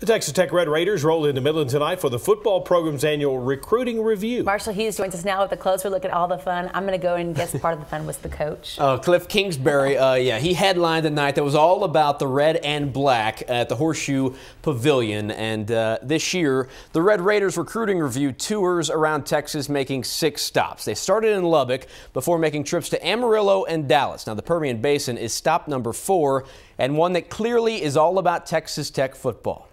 The Texas Tech Red Raiders roll into Midland tonight for the football program's annual recruiting review. Marshall Hughes joins us now with a closer look at all the fun. I'm going to go and guess part of the fun was the coach. Cliff Kingsbury, he headlined the night that was all about the red and black at the Horseshoe Pavilion. And this year, the Red Raiders recruiting review tours around Texas, making 6 stops. They started in Lubbock before making trips to Amarillo and Dallas. Now, the Permian Basin is stop number 4, and one that clearly is all about Texas Tech football.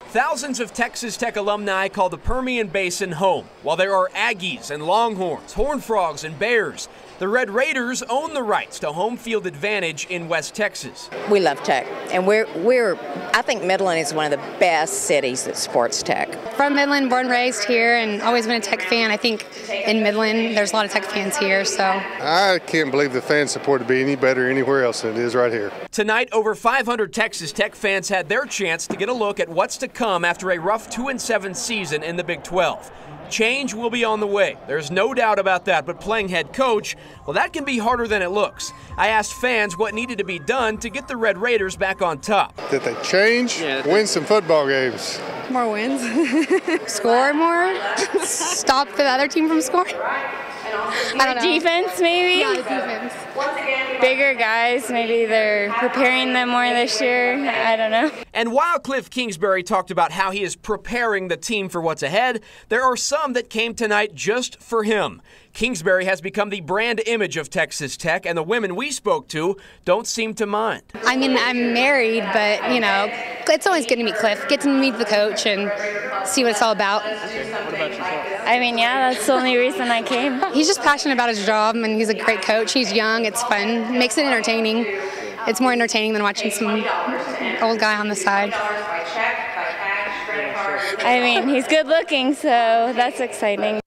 Thousands of Texas Tech alumni call the Permian Basin home. While there are Aggies and Longhorns, Horned Frogs and Bears, the Red Raiders own the rights to home field advantage in West Texas. We love Tech, and I think Midland is one of the best cities that supports Tech. From Midland, born and raised here, and always been a Tech fan. I think in Midland, there's a lot of Tech fans here, so. I can't believe the fan support would be any better anywhere else than it is right here. Tonight, over 500 Texas Tech fans had their chance to get a look at what's to come after a rough 2-7 season in the Big 12. Change will be on the way. There's no doubt about that, but playing head coach, well, that can be harder than it looks. I asked fans what needed to be done to get the Red Raiders back on top. That they change, win some football games. More wins. Score more. Stop the other team from scoring. More defense, maybe? Yeah, defense. Bigger guys, maybe they're preparing them more this year. I don't know. And while Cliff Kingsbury talked about how he is preparing the team for what's ahead, there are some that came tonight just for him. Kingsbury has become the brand image of Texas Tech, and the women we spoke to don't seem to mind. I mean, I'm married, but, it's always good to meet Cliff, get to meet the coach and see what it's all about. I mean, yeah, that's the only reason I came. He's just passionate about his job, and he's a great coach. He's young, it's fun, makes it entertaining. It's more entertaining than watching some old guy on the side. I mean, he's good looking, so that's exciting.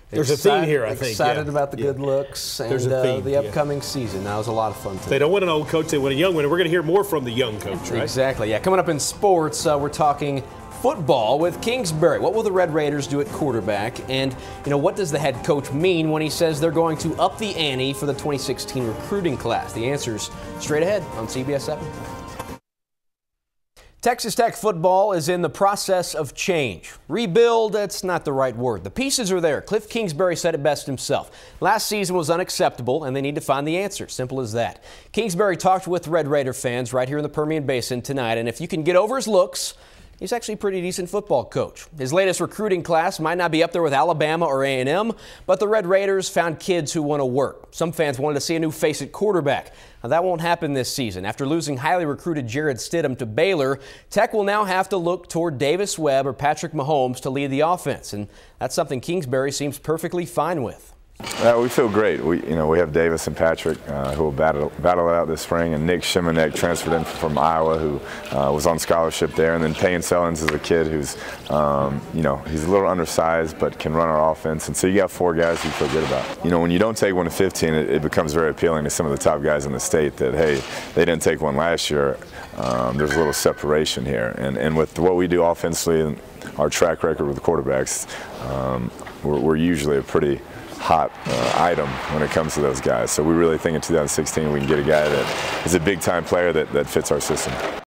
There's a theme here, I think. Excited about the good looks and the upcoming season. That was a lot of fun. They don't win an old coach, they win a young one. We're going to hear more from the young coach, right? Exactly, yeah. Coming up in sports, we're talking football with Kingsbury. What will the Red Raiders do at quarterback? And, what does the head coach mean when he says they're going to up the ante for the 2016 recruiting class? The answer's straight ahead on CBS 7. Texas Tech football is in the process of change. Rebuild, that's not the right word. The pieces are there. Cliff Kingsbury said it best himself. Last season was unacceptable, and they need to find the answer. Simple as that. Kingsbury talked with Red Raider fans right here in the Permian Basin tonight, and if you can get over his looks, he's actually a pretty decent football coach. His latest recruiting class might not be up there with Alabama or A&M, but the Red Raiders found kids who want to work. Some fans wanted to see a new face at quarterback. Now, that won't happen this season. After losing highly recruited Jared Stidham to Baylor, Tech will now have to look toward Davis Webb or Patrick Mahomes to lead the offense, and that's something Kingsbury seems perfectly fine with. We feel great. We have Davis and Patrick who will battle it out this spring, and Nick Shimanek transferred in from Iowa, who was on scholarship there, and then Payne Sellens is a kid who's, he's a little undersized but can run our offense, and so you got 4 guys you feel good about. When you don't take one to 15, it becomes very appealing to some of the top guys in the state that, hey, they didn't take one last year. There's a little separation here, and with what we do offensively and our track record with the quarterbacks, we're usually a pretty hot item when it comes to those guys. So we really think in 2016 we can get a guy that is a big-time player that fits our system.